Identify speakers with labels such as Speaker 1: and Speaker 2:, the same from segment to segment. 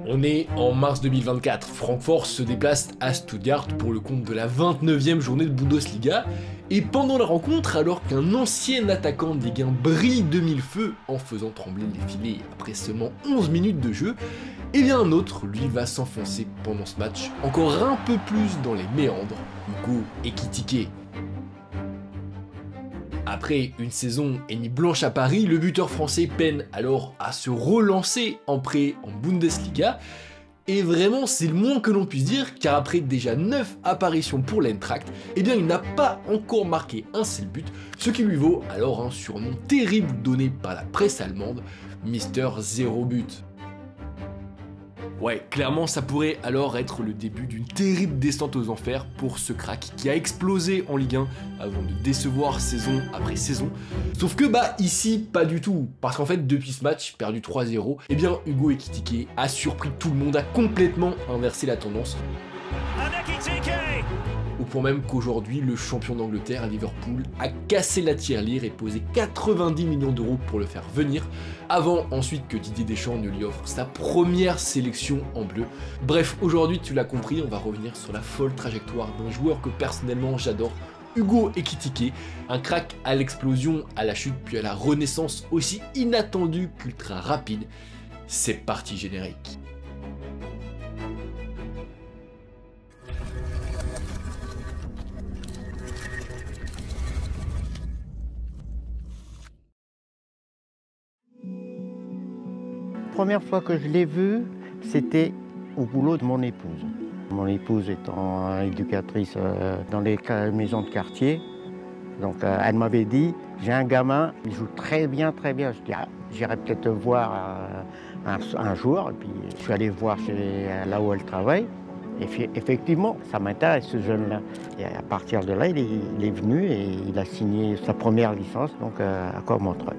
Speaker 1: On est en mars 2024, Francfort se déplace à Stuttgart pour le compte de la 29e journée de Bundesliga, et pendant la rencontre, alors qu'un ancien attaquant de Ligue 1 brille de mille feux en faisant trembler les filets après seulement 11 minutes de jeu, et bien un autre, lui, va s'enfoncer pendant ce match encore un peu plus dans les méandres, Hugo Ekitike. Après une saison et nuit blanche à Paris, le buteur français peine alors à se relancer en prêt en Bundesliga. Et vraiment, c'est le moins que l'on puisse dire, car après déjà 9 apparitions pour l'Eintracht, eh bien il n'a pas encore marqué un seul but, ce qui lui vaut alors un surnom terrible donné par la presse allemande, Mister Zéro But. Ouais, clairement ça pourrait alors être le début d'une terrible descente aux enfers pour ce crack qui a explosé en Ligue 1 avant de décevoir saison après saison. Sauf que ici pas du tout, parce qu'en fait depuis ce match perdu 3-0, eh bien Hugo Ekitike a surpris tout le monde, a complètement inversé la tendance. Au point même qu'aujourd'hui, le champion d'Angleterre, Liverpool, a cassé la tirelire et posé 90 millions d'euros pour le faire venir, avant ensuite que Didier Deschamps ne lui offre sa première sélection en bleu. Bref, aujourd'hui, tu l'as compris, on va revenir sur la folle trajectoire d'un joueur que personnellement j'adore, Hugo Ekitike, un crack à l'explosion, à la chute puis à la renaissance aussi inattendue qu'ultra rapide. C'est parti générique.
Speaker 2: Première fois que je l'ai vu, c'était au boulot de mon épouse. Mon épouse étant éducatrice dans les maisons de quartier, donc elle m'avait dit, j'ai un gamin, il joue très bien, très bien. Je dis, j'irai peut-être te voir un jour. Et puis je suis allé voir là où elle travaille. Et effectivement, ça m'intéresse ce jeune-là. Et à partir de là, il est venu et il a signé sa première licence donc, à Cormontreuil.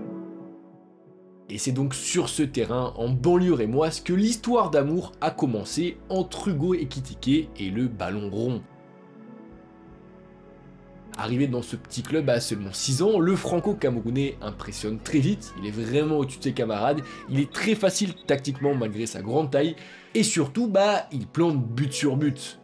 Speaker 1: Et c'est donc sur ce terrain, en banlieue rémoise, que l'histoire d'amour a commencé entre Hugo Ekitike et le ballon rond. Arrivé dans ce petit club à seulement 6 ans, le franco-camerounais impressionne très vite, il est vraiment au-dessus de ses camarades, il est très facile tactiquement malgré sa grande taille, et surtout, il plante but sur but.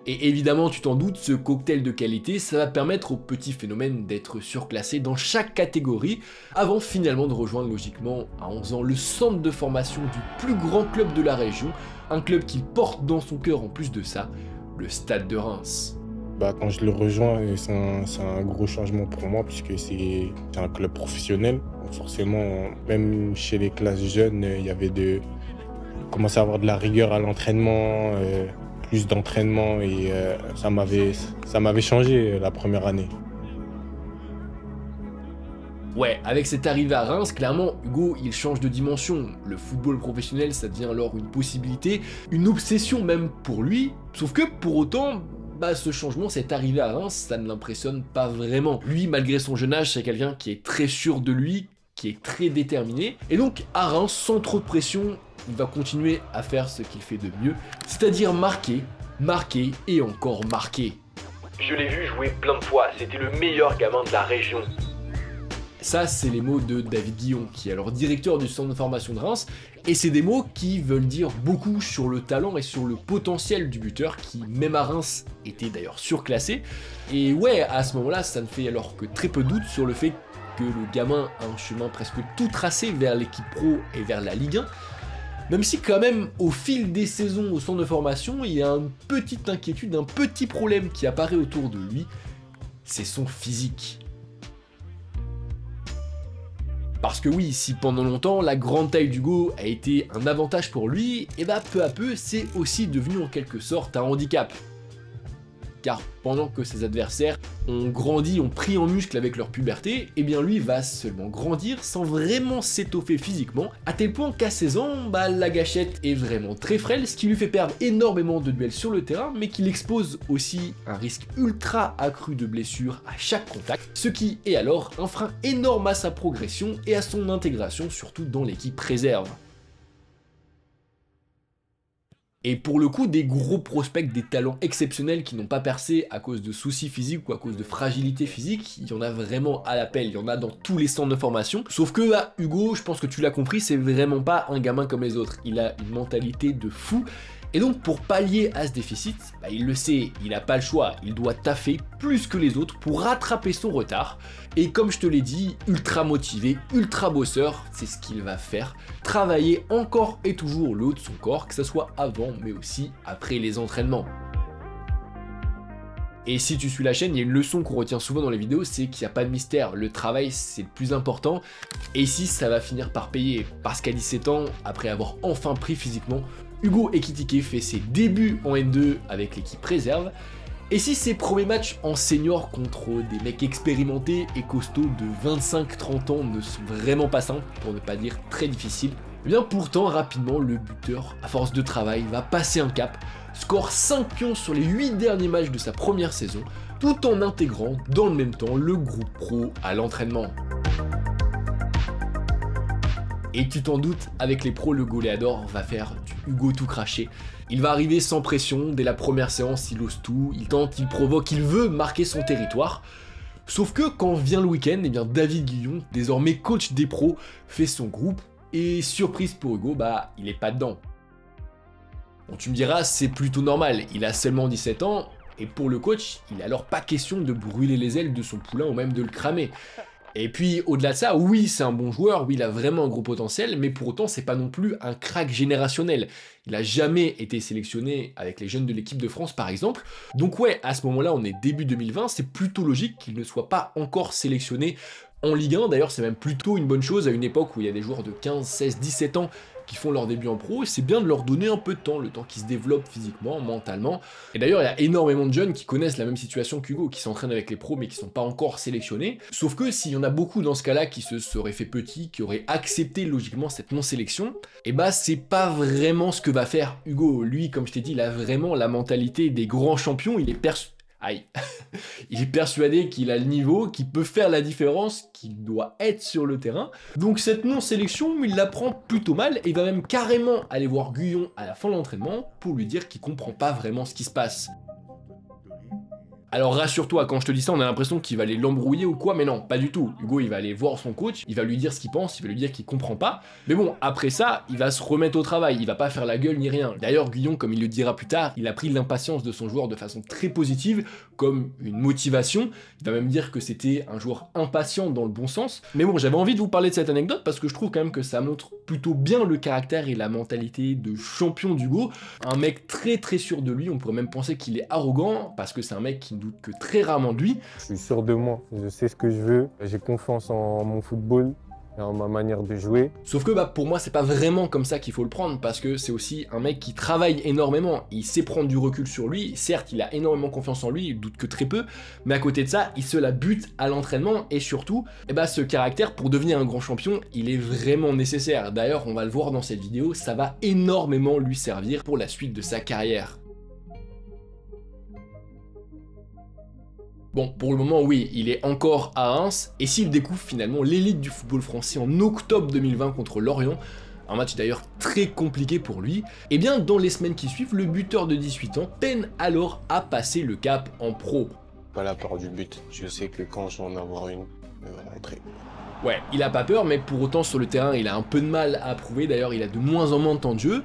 Speaker 1: Et évidemment, tu t'en doutes, ce cocktail de qualité, ça va permettre au petit phénomène d'être surclassé dans chaque catégorie, avant finalement de rejoindre logiquement à 11 ans le centre de formation du plus grand club de la région, un club qu'il porte dans son cœur en plus de ça, le Stade de Reims.
Speaker 3: Quand je le rejoins, c'est un gros changement pour moi puisque c'est un club professionnel. Donc forcément, même chez les classes jeunes, il y avait commençait à avoir de la rigueur à l'entraînement, plus d'entraînement et ça m'avait changé la première année.
Speaker 1: Ouais, avec cette arrivée à Reims, clairement, Hugo, il change de dimension. Le football professionnel, ça devient alors une possibilité, une obsession même pour lui. Sauf que pour autant, ce changement, cette arrivée à Reims, ça ne l'impressionne pas vraiment. Lui, malgré son jeune âge, c'est quelqu'un qui est très sûr de lui, qui est très déterminé. Et donc, à Reims, sans trop de pression, il va continuer à faire ce qu'il fait de mieux, c'est-à-dire marquer, marquer et encore marquer. Je l'ai vu jouer plein de fois, c'était le meilleur gamin de la région. Ça, c'est les mots de David Guillon, qui est alors directeur du centre de formation de Reims, et c'est des mots qui veulent dire beaucoup sur le talent et sur le potentiel du buteur, qui, même à Reims, était d'ailleurs surclassé. Et ouais, à ce moment-là, ça ne fait alors que très peu de doute sur le fait que le gamin a un chemin presque tout tracé vers l'équipe pro et vers la Ligue 1, même si quand même, au fil des saisons au centre de formation, il y a une petite inquiétude, un petit problème qui apparaît autour de lui, c'est son physique. Parce que oui, si pendant longtemps, la grande taille d'Hugo a été un avantage pour lui, et peu à peu, c'est aussi devenu en quelque sorte un handicap. Car pendant que ses adversaires ont grandi, ont pris en muscle avec leur puberté, eh bien lui va seulement grandir sans vraiment s'étoffer physiquement, à tel point qu'à 16 ans, la gâchette est vraiment très frêle, ce qui lui fait perdre énormément de duels sur le terrain, mais qui l'expose aussi à un risque ultra accru de blessures à chaque contact, ce qui est alors un frein énorme à sa progression et à son intégration, surtout dans l'équipe réserve. Et pour le coup, des gros prospects, des talents exceptionnels qui n'ont pas percé à cause de soucis physiques ou à cause de fragilité physique, il y en a vraiment à l'appel, il y en a dans tous les centres de formation. Sauf que bah, Hugo, je pense que tu l'as compris, c'est vraiment pas un gamin comme les autres. Il a une mentalité de fou. Et donc pour pallier à ce déficit, bah, il le sait, il n'a pas le choix, il doit taffer plus que les autres pour rattraper son retard. Et comme je te l'ai dit, ultra motivé, ultra bosseur, c'est ce qu'il va faire. Travailler encore et toujours le haut de son corps, que ce soit avant mais aussi après les entraînements. Et si tu suis la chaîne, il y a une leçon qu'on retient souvent dans les vidéos, c'est qu'il n'y a pas de mystère, le travail c'est le plus important, et ici ça va finir par payer, parce qu'à 17 ans, après avoir enfin pris physiquement, Hugo Ekitike fait ses débuts en N2 avec l'équipe réserve, et si ses premiers matchs en senior contre des mecs expérimentés et costauds de 25-30 ans ne sont vraiment pas simples, pour ne pas dire très difficiles, eh bien pourtant rapidement le buteur, à force de travail, va passer un cap, score 5 pions sur les 8 derniers matchs de sa première saison, tout en intégrant dans le même temps le groupe pro à l'entraînement. Et tu t'en doutes, avec les pros, le goléador va faire du Hugo tout craché. Il va arriver sans pression, dès la première séance, il ose tout, il tente, il provoque, il veut marquer son territoire. Sauf que quand vient le week-end, eh bien David Guillon, désormais coach des pros, fait son groupe, et surprise pour Hugo, bah il est pas dedans. Bon, tu me diras, c'est plutôt normal, il a seulement 17 ans, et pour le coach, il est alors pas question de brûler les ailes de son poulain ou même de le cramer. Et puis au-delà de ça, oui c'est un bon joueur, oui il a vraiment un gros potentiel, mais pour autant c'est pas non plus un crack générationnel. Il a jamais été sélectionné avec les jeunes de l'équipe de France par exemple. Donc ouais, à ce moment-là on est début 2020, c'est plutôt logique qu'il ne soit pas encore sélectionné en Ligue 1. D'ailleurs c'est même plutôt une bonne chose à une époque où il y a des joueurs de 15, 16, 17 ans qui font leur début en pro, et c'est bien de leur donner un peu de temps, le temps qu'ils se développent physiquement, mentalement. Et d'ailleurs, il y a énormément de jeunes qui connaissent la même situation qu'Hugo, qui s'entraînent avec les pros mais qui sont pas encore sélectionnés. Sauf que s'il y en a beaucoup dans ce cas-là qui se seraient fait petits, qui auraient accepté logiquement cette non-sélection, et bah c'est pas vraiment ce que va faire Hugo. Lui, comme je t'ai dit, il a vraiment la mentalité des grands champions, il est il est persuadé qu'il a le niveau, qu'il peut faire la différence, qu'il doit être sur le terrain. Donc cette non-sélection, il la prend plutôt mal et il va même carrément aller voir Guillon à la fin de l'entraînement pour lui dire qu'il comprend pas vraiment ce qui se passe. Alors rassure-toi, quand je te dis ça, on a l'impression qu'il va aller l'embrouiller ou quoi, mais non, pas du tout. Hugo, il va aller voir son coach, il va lui dire ce qu'il pense, il va lui dire qu'il comprend pas. Mais bon, après ça, il va se remettre au travail, il va pas faire la gueule ni rien. D'ailleurs, Guillon, comme il le dira plus tard, il a pris l'impatience de son joueur de façon très positive, comme une motivation. Il va même dire que c'était un joueur impatient dans le bon sens. Mais bon, j'avais envie de vous parler de cette anecdote parce que je trouve quand même que ça montre plutôt bien le caractère et la mentalité de champion d'Hugo. Un mec très très sûr de lui, on pourrait même penser qu'il est arrogant parce que c'est un mec qui doute que très rarement de lui.
Speaker 3: Je suis sûr de moi, je sais ce que je veux, j'ai confiance en mon football et en ma manière de jouer.
Speaker 1: Sauf que bah, pour moi c'est pas vraiment comme ça qu'il faut le prendre, parce que c'est aussi un mec qui travaille énormément, il sait prendre du recul sur lui, certes il a énormément confiance en lui, il doute que très peu, mais à côté de ça il se la bute à l'entraînement, et surtout ce caractère pour devenir un grand champion il est vraiment nécessaire. D'ailleurs on va le voir dans cette vidéo, ça va énormément lui servir pour la suite de sa carrière. Bon, pour le moment, oui, il est encore à Reims, et s'il découvre finalement l'élite du football français en octobre 2020 contre Lorient, un match d'ailleurs très compliqué pour lui, et bien dans les semaines qui suivent, le buteur de 18 ans peine alors à passer le cap en pro.
Speaker 3: Pas la peur du but, je sais que quand je vais en avoir une, je vais rentrer.
Speaker 1: Ouais, il a pas peur, mais pour autant sur le terrain, il a un peu de mal à prouver, d'ailleurs il a de moins en moins de temps de jeu.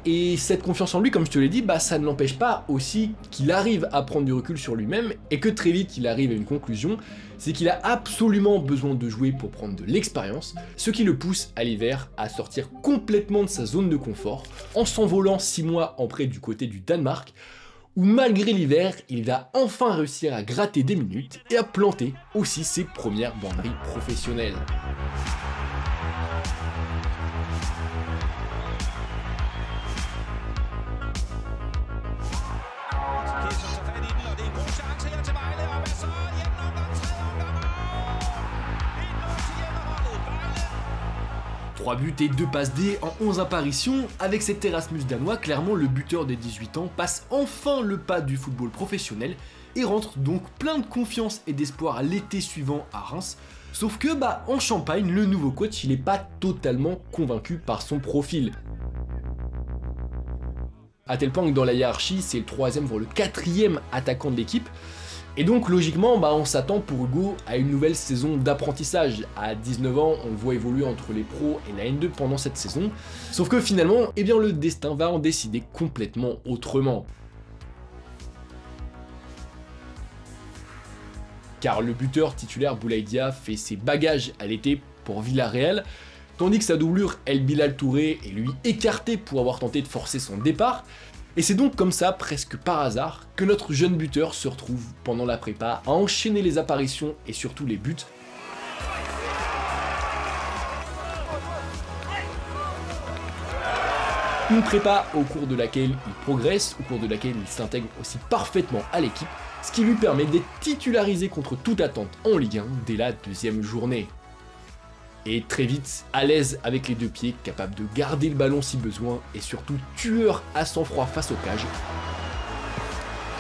Speaker 1: Et cette confiance en lui, comme je te l'ai dit, ça ne l'empêche pas aussi qu'il arrive à prendre du recul sur lui-même et que très vite il arrive à une conclusion, c'est qu'il a absolument besoin de jouer pour prendre de l'expérience, ce qui le pousse à l'hiver à sortir complètement de sa zone de confort en s'envolant 6 mois en prêt du côté du Danemark, où malgré l'hiver, il va enfin réussir à gratter des minutes et à planter aussi ses premières banderies professionnelles. Trois buts et 2 passes D en 11 apparitions. Avec cet Erasmus danois, clairement le buteur des 18 ans passe enfin le pas du football professionnel et rentre donc plein de confiance et d'espoir à l'été suivant à Reims. Sauf que en Champagne, le nouveau coach il est pas totalement convaincu par son profil. à tel point que dans la hiérarchie, c'est le 3e voire le 4e attaquant de l'équipe. Et donc logiquement, on s'attend pour Hugo à une nouvelle saison d'apprentissage. À 19 ans, on le voit évoluer entre les pros et la N2 pendant cette saison. Sauf que finalement, le destin va en décider complètement autrement. Car le buteur titulaire Boulaïdia fait ses bagages à l'été pour Villarreal, tandis que sa doublure El Bilal Touré est lui écarté pour avoir tenté de forcer son départ. Et c'est donc comme ça, presque par hasard, que notre jeune buteur se retrouve pendant la prépa à enchaîner les apparitions et surtout les buts. Une prépa au cours de laquelle il progresse, au cours de laquelle il s'intègre aussi parfaitement à l'équipe, ce qui lui permet d'être titularisé contre toute attente en Ligue 1 dès la 2e journée. Et très vite, à l'aise avec les 2 pieds, capable de garder le ballon si besoin, et surtout tueur à sang-froid face au cage,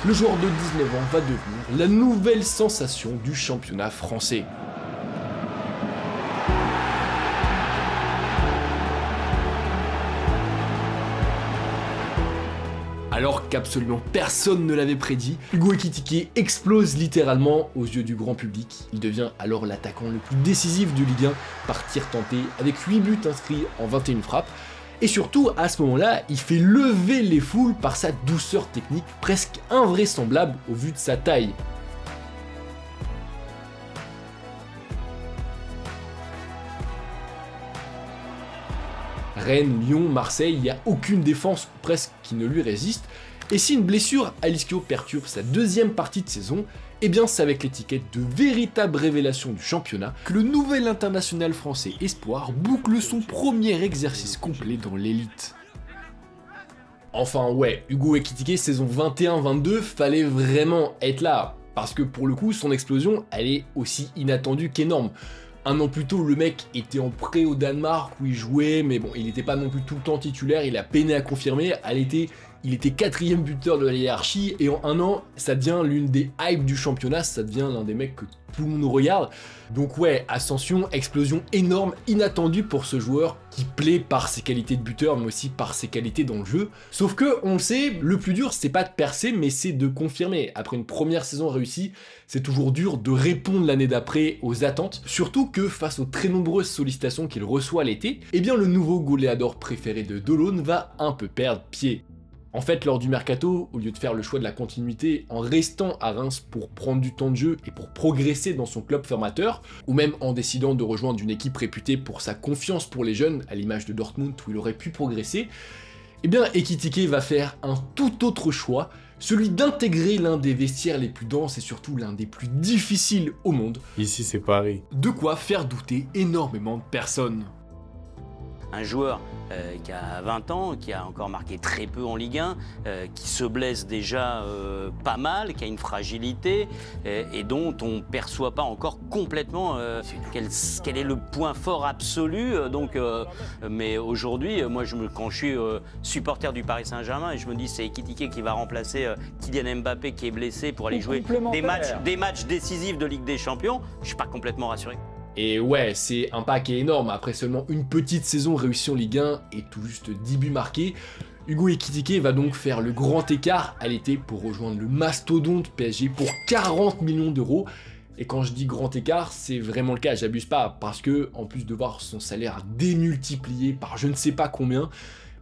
Speaker 1: le joueur de 19 ans va devenir la nouvelle sensation du championnat français. Alors qu'absolument personne ne l'avait prédit, Hugo Ekitike explose littéralement aux yeux du grand public. Il devient alors l'attaquant le plus décisif de Ligue 1 par tir tenté, avec 8 buts inscrits en 21 frappes. Et surtout, à ce moment-là, il fait lever les foules par sa douceur technique presque invraisemblable au vu de sa taille. Rennes, Lyon, Marseille, il n'y a aucune défense presque qui ne lui résiste. Et si une blessure à l'ischio perturbe sa 2e partie de saison, eh bien c'est avec l'étiquette de véritable révélation du championnat que le nouvel international français espoir boucle son premier exercice complet dans l'élite. Enfin ouais, Hugo Ekitike saison 21-22, fallait vraiment être là, parce que pour le coup son explosion elle est aussi inattendue qu'énorme. Un an plus tôt, le mec était en prêt au Danemark où il jouait, mais bon, il n'était pas non plus tout le temps titulaire, il a peiné à confirmer. À l'été, il était 4e buteur de la hiérarchie, et en un an, ça devient l'une des hypes du championnat, ça devient l'un des mecs que tout le monde regarde. Donc ouais, ascension, explosion énorme, inattendue pour ce joueur qui plaît par ses qualités de buteur, mais aussi par ses qualités dans le jeu. Sauf que, on le sait, le plus dur, c'est pas de percer, mais c'est de confirmer. Après une première saison réussie, c'est toujours dur de répondre l'année d'après aux attentes, surtout que face aux très nombreuses sollicitations qu'il reçoit l'été, eh bien le nouveau goléador préféré de Delaune va un peu perdre pied. En fait, lors du mercato, au lieu de faire le choix de la continuité en restant à Reims pour prendre du temps de jeu et pour progresser dans son club formateur, ou même en décidant de rejoindre une équipe réputée pour sa confiance pour les jeunes, à l'image de Dortmund où il aurait pu progresser, eh bien Ekitike va faire un tout autre choix, celui d'intégrer l'un des vestiaires les plus denses et surtout l'un des plus difficiles au monde.
Speaker 3: Ici, c'est Paris.
Speaker 1: De quoi faire douter énormément de personnes.
Speaker 4: Un joueur qui a 20 ans, qui a encore marqué très peu en Ligue 1, qui se blesse déjà pas mal, qui a une fragilité et dont on ne perçoit pas encore complètement quel est le point fort absolu. Mais aujourd'hui, moi quand je suis supporter du Paris Saint-Germain et je me dis c'est Ekitike qui va remplacer Kylian Mbappé qui est blessé pour aller jouer des matchs décisifs de Ligue des Champions, je ne suis pas complètement rassuré.
Speaker 1: Et ouais, c'est un pas qui est énorme, après seulement une petite saison réussie en Ligue 1 et tout juste 10 buts marqués, Hugo Ekitike va donc faire le grand écart à l'été pour rejoindre le mastodonte PSG pour 40 millions d'euros. Et quand je dis grand écart, c'est vraiment le cas, j'abuse pas, parce que en plus de voir son salaire démultiplié par je ne sais pas combien,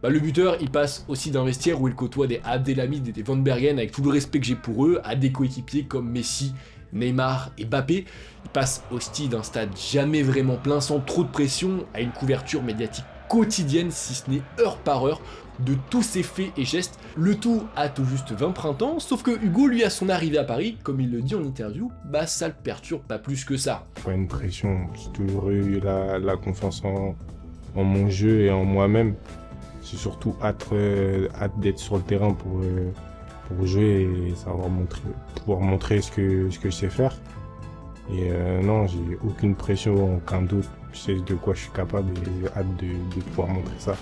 Speaker 1: le buteur il passe aussi d'un vestiaire où il côtoie des Abdelhamid et des Van Bergen avec tout le respect que j'ai pour eux, à des coéquipiers comme Messi, Neymar et Mbappé. Il passe aussi d'un stade jamais vraiment plein sans trop de pression à une couverture médiatique quotidienne, si ce n'est heure par heure, de tous ses faits et gestes, le tout à tout juste 20 printemps, sauf que Hugo, lui, à son arrivée à Paris, comme il le dit en interview, ça le perturbe pas plus que ça.
Speaker 3: Pas une pression, j'ai toujours eu la confiance en mon jeu et en moi-même. J'ai surtout hâte d'être sur le terrain pour jouer et pouvoir montrer ce que je sais faire. Et non, j'ai aucune pression, aucun doute. Je sais de quoi je suis capable et j'ai hâte de pouvoir montrer ça.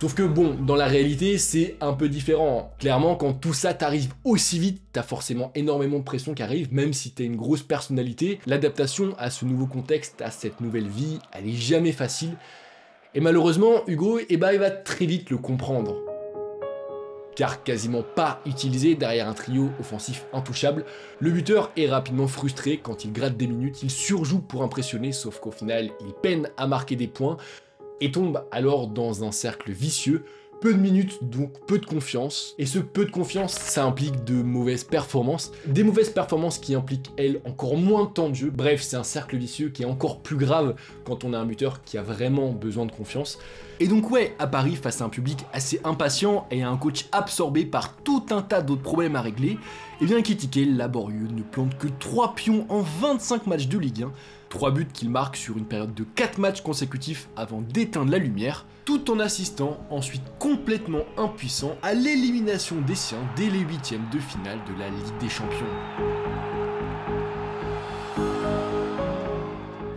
Speaker 1: Sauf que bon, dans la réalité, c'est un peu différent. Clairement, quand tout ça t'arrive aussi vite, t'as forcément énormément de pression qui arrive, même si t'as une grosse personnalité. L'adaptation à ce nouveau contexte, à cette nouvelle vie, elle est jamais facile. Et malheureusement, Hugo, il va très vite le comprendre. car quasiment pas utilisé derrière un trio offensif intouchable. Le buteur est rapidement frustré quand il gratte des minutes, il surjoue pour impressionner, sauf qu'au final, il peine à marquer des points et tombe alors dans un cercle vicieux. Peu de minutes, donc peu de confiance. Et ce peu de confiance, ça implique de mauvaises performances. Des mauvaises performances qui impliquent, elles, encore moins de temps de jeu. Bref, c'est un cercle vicieux qui est encore plus grave quand on a un buteur qui a vraiment besoin de confiance. Et donc ouais, à Paris, face à un public assez impatient et à un coach absorbé par tout un tas d'autres problèmes à régler, eh bien Ekitike, laborieux, ne plante que 3 pions en 25 matchs de Ligue 1. 3 buts qu'il marque sur une période de 4 matchs consécutifs avant d'éteindre la lumière, tout en assistant ensuite complètement impuissant à l'élimination des siens dès les 8e de finale de la Ligue des Champions.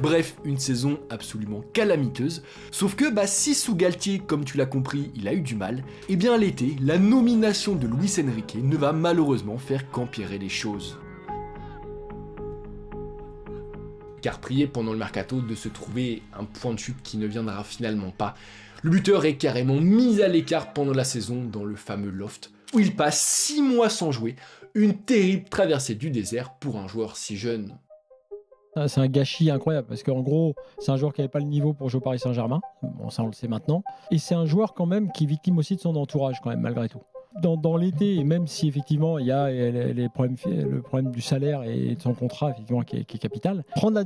Speaker 1: Bref, une saison absolument calamiteuse, sauf que si sous Galtier, comme tu l'as compris, il a eu du mal, et bien à l'été, la nomination de Luis Enrique ne va malheureusement faire qu'empirer les choses. Car prier pendant le mercato de se trouver un point de chute qui ne viendra finalement pas. Le buteur est carrément mis à l'écart pendant la saison dans le fameux loft, où il passe 6 mois sans jouer, une terrible traversée du désert pour un joueur si jeune.
Speaker 5: C'est un gâchis incroyable, parce qu'en gros, c'est un joueur qui n'avait pas le niveau pour jouer au Paris Saint-Germain, bon ça on le sait maintenant, et c'est un joueur quand même qui est victime aussi de son entourage quand même, malgré tout. Dans l'été, et même si effectivement il y a le problème du salaire et de son contrat effectivement qui est capital, prendre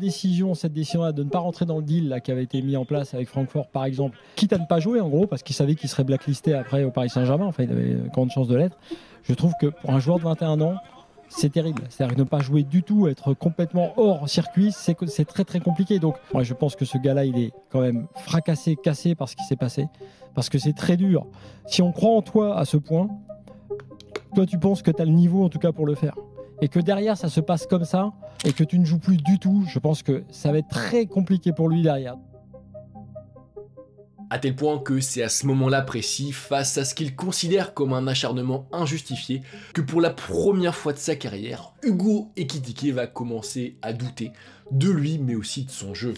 Speaker 5: cette décision-là de ne pas rentrer dans le deal là, qui avait été mis en place avec Francfort par exemple, quitte à ne pas jouer en gros parce qu'il savait qu'il serait blacklisté après au Paris Saint-Germain, enfin il avait grande chance de l'être, je trouve que pour un joueur de 21 ans, c'est terrible. C'est-à-dire ne pas jouer du tout, être complètement hors circuit, c'est très très compliqué. Donc moi je pense que ce gars-là, il est quand même fracassé, cassé par ce qui s'est passé, parce que c'est très dur. Si on croit en toi à ce point, toi tu penses que tu as le niveau en tout cas pour le faire. Et que derrière ça se passe comme ça, et que tu ne joues plus du tout, je pense que ça va être très compliqué pour lui derrière.
Speaker 1: À tel point que c'est à ce moment-là précis, face à ce qu'il considère comme un acharnement injustifié, que pour la première fois de sa carrière, Hugo Ekitike va commencer à douter de lui mais aussi de son jeu.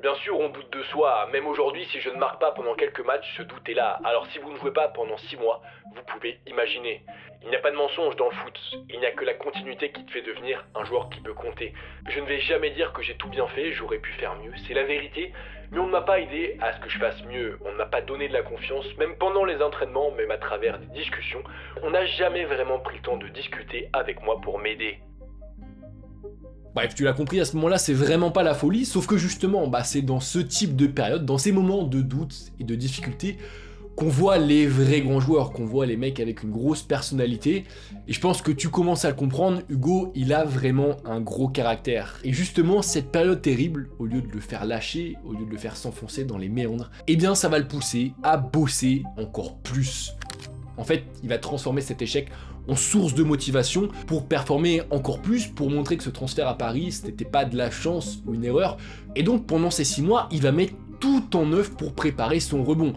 Speaker 1: Bien sûr, on doute de soi, même aujourd'hui, si je ne marque pas pendant quelques matchs, ce doute est là. Alors si vous ne jouez pas pendant 6 mois, vous pouvez imaginer. Il n'y a pas de mensonge dans le foot, il n'y a que la continuité qui te fait devenir un joueur qui peut compter. Je ne vais jamais dire que j'ai tout bien fait, j'aurais pu faire mieux, c'est la vérité, mais on ne m'a pas aidé à ce que je fasse mieux, on ne m'a pas donné de la confiance, même pendant les entraînements, même à travers des discussions, on n'a jamais vraiment pris le temps de discuter avec moi pour m'aider. Bref, tu l'as compris, à ce moment-là, c'est vraiment pas la folie, sauf que justement, c'est dans ce type de période, dans ces moments de doute et de difficulté, qu'on voit les vrais grands joueurs, qu'on voit les mecs avec une grosse personnalité, et je pense que tu commences à le comprendre, Hugo, il a vraiment un gros caractère. Et justement, cette période terrible, au lieu de le faire lâcher, au lieu de le faire s'enfoncer dans les méandres, eh bien ça va le pousser à bosser encore plus. En fait, il va transformer cet échec en source de motivation pour performer encore plus, pour montrer que ce transfert à Paris, ce n'était pas de la chance ou une erreur. Et donc pendant ces 6 mois, il va mettre tout en œuvre pour préparer son rebond.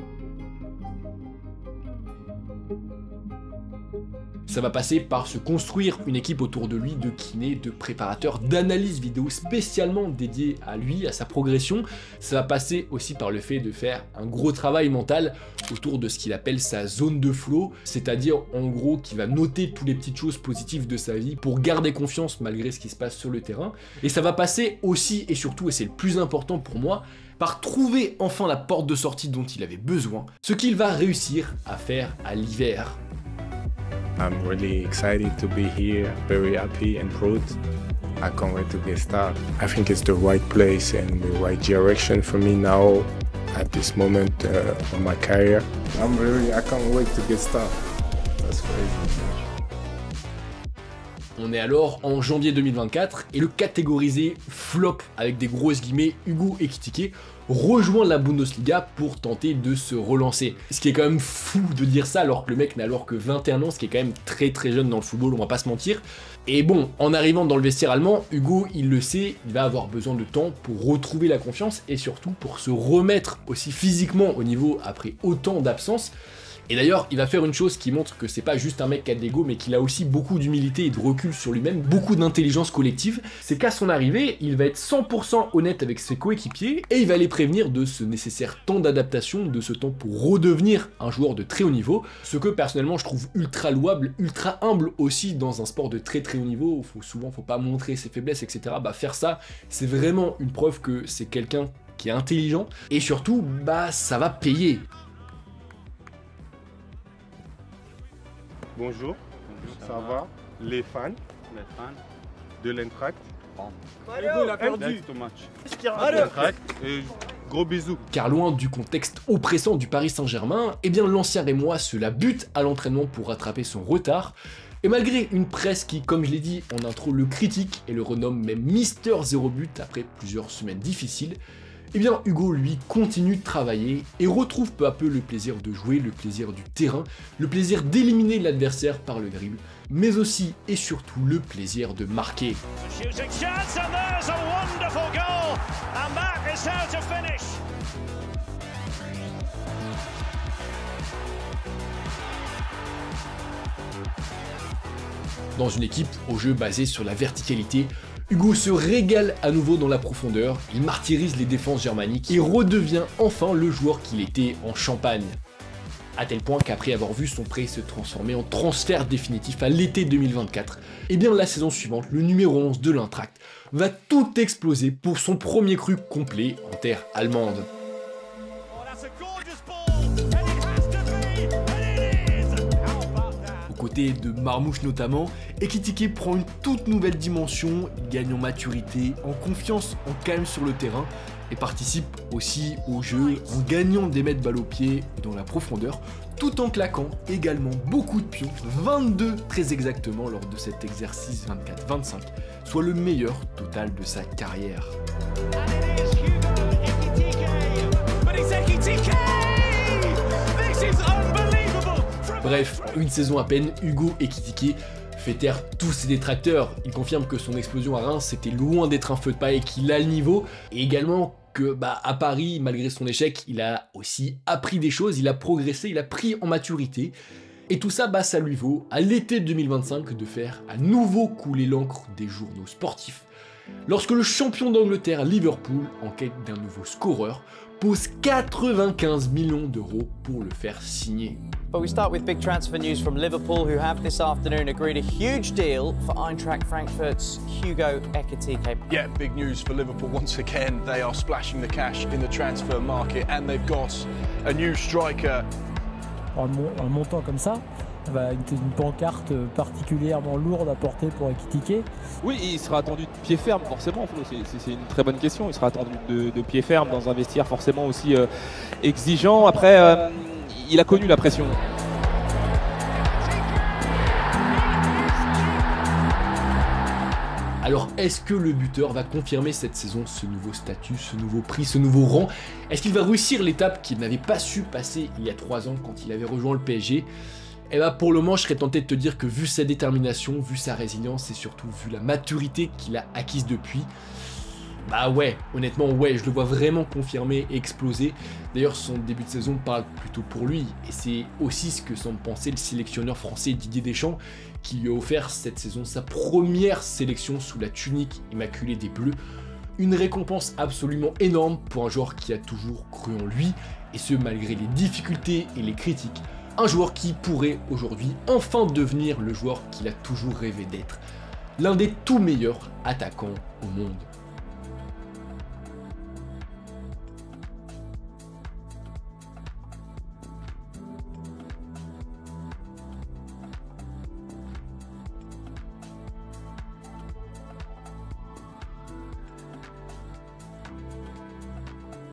Speaker 1: Ça va passer par se construire une équipe autour de lui de kinés, de préparateurs, d'analyse vidéo spécialement dédiés à lui, à sa progression. Ça va passer aussi par le fait de faire un gros travail mental autour de ce qu'il appelle sa zone de flow, c'est-à-dire en gros qu'il va noter toutes les petites choses positives de sa vie pour garder confiance malgré ce qui se passe sur le terrain. Et ça va passer aussi et surtout, et c'est le plus important pour moi, par trouver enfin la porte de sortie dont il avait besoin, ce qu'il va réussir à faire à l'hiver.
Speaker 3: I'm really excited to be here, very happy and proud. I can't wait to get started. I think it's the right place and the right direction for me now at this moment of my career. I can't wait to get started. That's crazy.
Speaker 1: On est alors en janvier 2024 et le catégorisé flop avec des grosses guillemets Hugo Ekitike rejoint la Bundesliga pour tenter de se relancer. Ce qui est quand même fou de dire ça alors que le mec n'a alors que 21 ans, ce qui est quand même très très jeune dans le football, on va pas se mentir. Et bon, en arrivant dans le vestiaire allemand, Hugo il le sait, il va avoir besoin de temps pour retrouver la confiance et surtout pour se remettre aussi physiquement au niveau après autant d'absence. Et d'ailleurs, il va faire une chose qui montre que c'est pas juste un mec qui a de l'ego, mais qu'il a aussi beaucoup d'humilité et de recul sur lui-même, beaucoup d'intelligence collective. C'est qu'à son arrivée, il va être 100% honnête avec ses coéquipiers et il va les prévenir de ce nécessaire temps d'adaptation, de ce temps pour redevenir un joueur de très haut niveau. Ce que personnellement je trouve ultra louable, ultra humble aussi dans un sport de très haut niveau, où souvent faut pas montrer ses faiblesses, etc. Bah faire ça, c'est vraiment une preuve que c'est quelqu'un qui est intelligent et surtout, bah ça va payer.
Speaker 3: Bonjour, ça va? Les fans de l'Eintracht.
Speaker 6: Il a perdu.
Speaker 3: Et gros bisous.
Speaker 1: Car loin du contexte oppressant du Paris Saint-Germain, eh bien l'ancien Rémois se la bute à l'entraînement pour rattraper son retard. Et malgré une presse qui, comme je l'ai dit en intro, le critique et le renomme même Mister Zéro But après plusieurs semaines difficiles, eh bien Hugo lui continue de travailler et retrouve peu à peu le plaisir de jouer, le plaisir du terrain, le plaisir d'éliminer l'adversaire par le dribble, mais aussi et surtout le plaisir de marquer. Dans une équipe au jeu basé sur la verticalité, Hugo se régale à nouveau dans la profondeur, il martyrise les défenses germaniques et redevient enfin le joueur qu'il était en Champagne. À tel point qu'après avoir vu son prêt se transformer en transfert définitif à l'été 2024, et bien la saison suivante, le numéro 11 de l'Eintracht va tout exploser pour son premier cru complet en terre allemande. Côté de Marmouche notamment, Ekitike prend une toute nouvelle dimension, il gagne en maturité, en confiance, en calme sur le terrain et participe aussi au jeu en gagnant des mètres balle au pied dans la profondeur, tout en claquant également beaucoup de pions, 22 très exactement lors de cet exercice 24-25, soit le meilleur total de sa carrière. Bref, une saison à peine, Hugo Ekitike fait taire tous ses détracteurs. Il confirme que son explosion à Reims c'était loin d'être un feu de paille et qu'il a le niveau. Et également que à Paris, malgré son échec, il a aussi appris des choses, il a progressé, il a pris en maturité. Et tout ça, ça lui vaut à l'été 2025 de faire à nouveau couler l'encre des journaux sportifs. Lorsque le champion d'Angleterre, Liverpool, en quête d'un nouveau scoreur, pose 95 millions d'euros pour le faire signer.
Speaker 7: But we start with big transfer news from Liverpool, who have this afternoon agreed a huge deal for Eintracht Frankfurt's Hugo Ekitike.
Speaker 6: Yeah, big news for Liverpool once again. They are splashing the cash in the transfer market and they've got a new striker.
Speaker 5: Un montant comme ça, une pancarte particulièrement lourde à porter pour Ekitike.
Speaker 8: Oui, il sera attendu de pied ferme forcément, c'est une très bonne question. Il sera attendu de pied ferme dans un vestiaire forcément aussi exigeant. Après, il a connu la pression.
Speaker 1: Alors est-ce que le buteur va confirmer cette saison ce nouveau statut, ce nouveau prix, ce nouveau rang? Est-ce qu'il va réussir l'étape qu'il n'avait pas su passer il y a 3 ans quand il avait rejoint le PSG? Et pour le moment, je serais tenté de te dire que vu sa détermination, vu sa résilience et surtout vu la maturité qu'il a acquise depuis, honnêtement, je le vois vraiment confirmer et exploser. D'ailleurs, son début de saison parle plutôt pour lui, et c'est aussi ce que semble penser le sélectionneur français Didier Deschamps, qui lui a offert cette saison sa première sélection sous la tunique immaculée des Bleus. Une récompense absolument énorme pour un joueur qui a toujours cru en lui, et ce malgré les difficultés et les critiques. Un joueur qui pourrait aujourd'hui enfin devenir le joueur qu'il a toujours rêvé d'être. L'un des tout meilleurs attaquants au monde.